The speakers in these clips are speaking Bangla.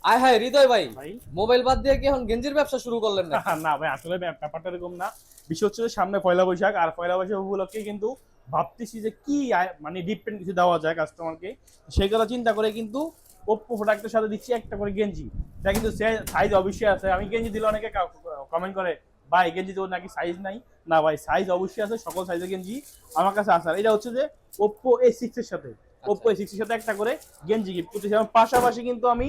আয় হায় হৃদয় ভাই, ভাই মোবাইল বাদ দিয়ে কি এখন গেঞ্জির ব্যবসা শুরু করলেন না? না ভাই, আসলে ব্যাপারটা এরকম না। বিষয় হচ্ছে যে সামনে পয়লা বৈশাখ, আর পয়লা বৈশাখ উপলক্ষে কিন্তু ভাবতেছি যে কি মানে ডিফারেন্ট কিছু দেওয়া যায় কাস্টমারকে। সেই কথা চিন্তা করে কিন্তু ওপ্পো প্রোডাক্টের সাথে দিচ্ছি একটা করে গেঞ্জি। এটা কিন্তু সাইজ অবশ্যই আছে। আমি গেঞ্জি দিলে অনেকে কমেন্ট করে, ভাই গেঞ্জি তো নাকি সাইজ নাই। না ভাই, সাইজ অবশ্যই আছে, সকল সাইজের গেঞ্জি আমার কাছে আছে। আর এটা হচ্ছে যে ওপ্পো A6 এর সাথে, আচ্ছা। ওপ্পো A6 এর সাথে একটা করে গেঞ্জি গিফট করতেছি। এবং পাশাপাশি কিন্তু আমি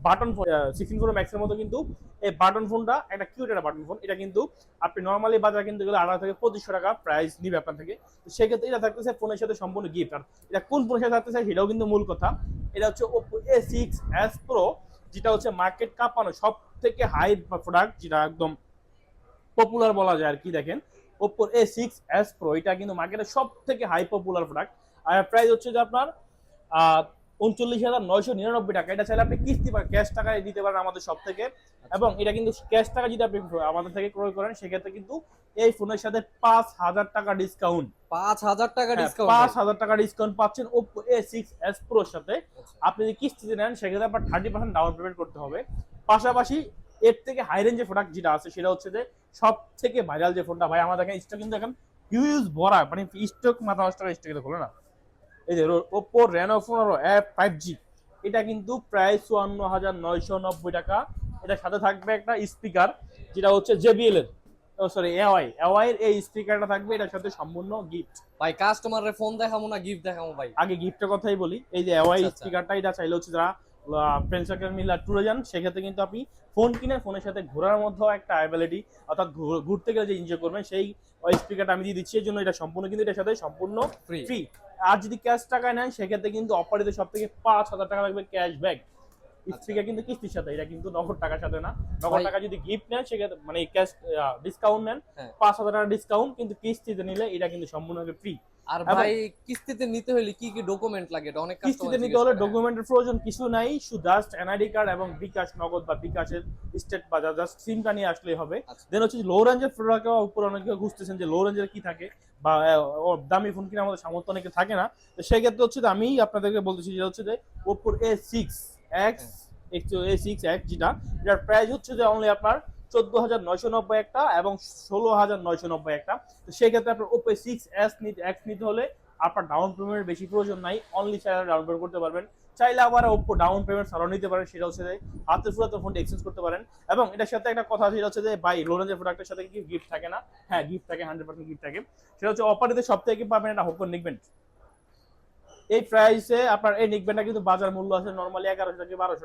বাটন 16 প্রো ম্যাক্সের মতো কিন্তু এই বাটন ফোনটা একটা কিউট একটা বাটন ফোন। এটা কিন্তু আপনি নর্মালি বাজারে কিনতে গেলে 18 থেকে 2500 টাকা প্রাইস নিবে আপনার থেকে। তো সেক্ষেত্রে এটা থাকতেছে ফোনের সাথে সম্পূর্ণ গিফট। আর এটা কোন ফোনের সাথে থাকতেছে সেটাও কিন্তু মূল কথা। এটা হচ্ছে Oppo A6s Pro, যেটা হচ্ছে মার্কেট কাঁপানো সব থেকে হাই প্রোডাক্ট, যেটা একদম পপুলার বলা যায় আর কি। দেখেন Oppo A6s Pro, এটা কিন্তু মার্কেটের সব থেকে হাই পপুলার প্রোডাক্ট। আর প্রাইস হচ্ছে যে আপনার 39,999 টাকা। এটা চাইলে আপনি কিস্তি বা ক্যাশ টাকায় দিতে পারেন আমাদের সব থেকে। আচ্ছা। এবং এটা কিন্তু ক্যাশ টাকা যদি আপনি আমাদের থেকে ক্রয় করেন, সেক্ষেত্রে কিন্তু এই ফোনের সাথে 5,000 টাকা ডিসকাউন্ট। 5,000 টাকা হ্যাঁ, ডিসকাউন্ট পাঁচ ভাই? হাজার টাকা ডিসকাউন্ট পাচ্ছেন Oppo A6s Pro এর সাথে। আচ্ছা। আপনি যদি কিস্তিতে নেন, সেক্ষেত্রে আপনার 30% ডাউন পেমেন্ট করতে হবে। পাশাপাশি এর থেকে হাই রেঞ্জের প্রোডাক্ট যেটা আছে, সেটা হচ্ছে যে সব থেকে ভাইরাল যে ফোনটা ভাই, আমাদের এখানে স্টক কিন্তু এখন হিউজ ভরা, মানে স্টক মাথা নষ্ট করে স্টক খোলে না। এই যে Oppo Reno 15 5G, এটা কিন্তু প্রায় 54,990 টাকা। এটার সাথে থাকবে একটা স্পিকার, যেটা হচ্ছে JBL এর, সরি এওয়াই এর এই স্পিকারটা থাকবে এটার সাথে সম্পূর্ণ গিফট। ভাই কাস্টমারের ফোন দেখামু না গিফট দেখামু ভাই? আগে গিফটের কথাই বলি। এই যে এওয়াই আচ্ছা আচ্ছা। স্পিকারটা, এটা চাইলে হচ্ছে যারা ফ্রেন্ড সার্কেল মিলে ট্যুরে যান, সেক্ষেত্রে কিন্তু আপনি ফোন কিনে ফোনের সাথে ঘোরার মধ্যেও একটা অ্যাবিলিটি, অর্থাৎ ঘুরতে গেলে যে এনজয় করবেন, সেই ওই স্পিকারটা আমি দিয়ে দিচ্ছি। এই জন্য এটা সম্পূর্ণ কিন্তু এটার সাথে সম্পূর্ণ ফ্রি। ফ্রি। আর যদি ক্যাশ টাকায় নেন, সেক্ষেত্রে কিন্তু অফারিতে সব থেকে 5,000 টাকা লাগবে ক্যাশব্যাক। আচ্ছা স্পিকার কিন্তু কিস্তির সাথে, এটা কিন্তু নগদ টাকার সাথে না। নগদ ভাই। টাকা যদি গিফট নেন, সেক্ষেত্রে মানে ক্যাশ ডিসকাউন্ট নেন, হ্যাঁ। 5,000 টাকা ডিসকাউন্ট। কিন্তু কিস্তিতে নিলে এটা কিন্তু সম্পূর্ণ ফ্রি। আর এবং ভাই কিস্তিতে নিতে হলে কি কি ডকুমেন্ট লাগে? এটা অনেক কিস্তিতে কাস্টমার নিতে জিজ্ঞেস হলে করে। হ্যাঁ। ডকুমেন্টের প্রয়োজন কিছু নাই, শুধু জাস্ট এনআইডি কার্ড এবং বিকাশ নগদ বা বিকাশের স্টেট বা জাস্ট সিমটা নিয়ে আসলেই হবে। আচ্ছা। দেন হচ্ছে লো রেঞ্জের প্রোডাক্ট উপর অনেকে খুঁজতেছেন যে লো রেঞ্জের কি থাকে, বা দামি ফোন কিনে আমাদের সামর্থ্য অনেকে থাকে না। তো সেক্ষেত্রে হচ্ছে যে আমি আপনাদেরকে বলতেছি, যেটা হচ্ছে যে ওপ্পোর A6X, হ্যাঁ। A6X, যেটা এটার প্রাইস হচ্ছে যে অনলি আপনার 14,990 একটা এবং 16,990 একটা। তো সেক্ষেত্রে আপনার Oppo A6s X নিতে হলে আপনার ডাউন পেমেন্টের বেশি প্রয়োজন নাই, অনলি চাইলে ডাউন পেমেন্ট করতে পারবেন। চাইলে আবার Oppo ডাউন পেমেন্ট ছাড়াও নিতে পারেন, সেটা হচ্ছে যে হাতের পুরাতন ফোনটা এক্সচেঞ্জ করতে পারেন। এবং এটার সাথে একটা কথা, সেটা হচ্ছে যে বাই লোরেন্সের প্রোডাক্টের সাথে কি গিফট থাকে না? হ্যাঁ, গিফট থাকে, 100% গিফট থাকে। সেটা হচ্ছে অফারিতে সব থেকে পাবেন একটা Oppo নিকবেন্ড। এই প্রাইসে আপনার এই নিকবেন্ডটা কিন্তু বাজার মূল্য আছে নর্মালি 1100 থেকে 1200 টাকা।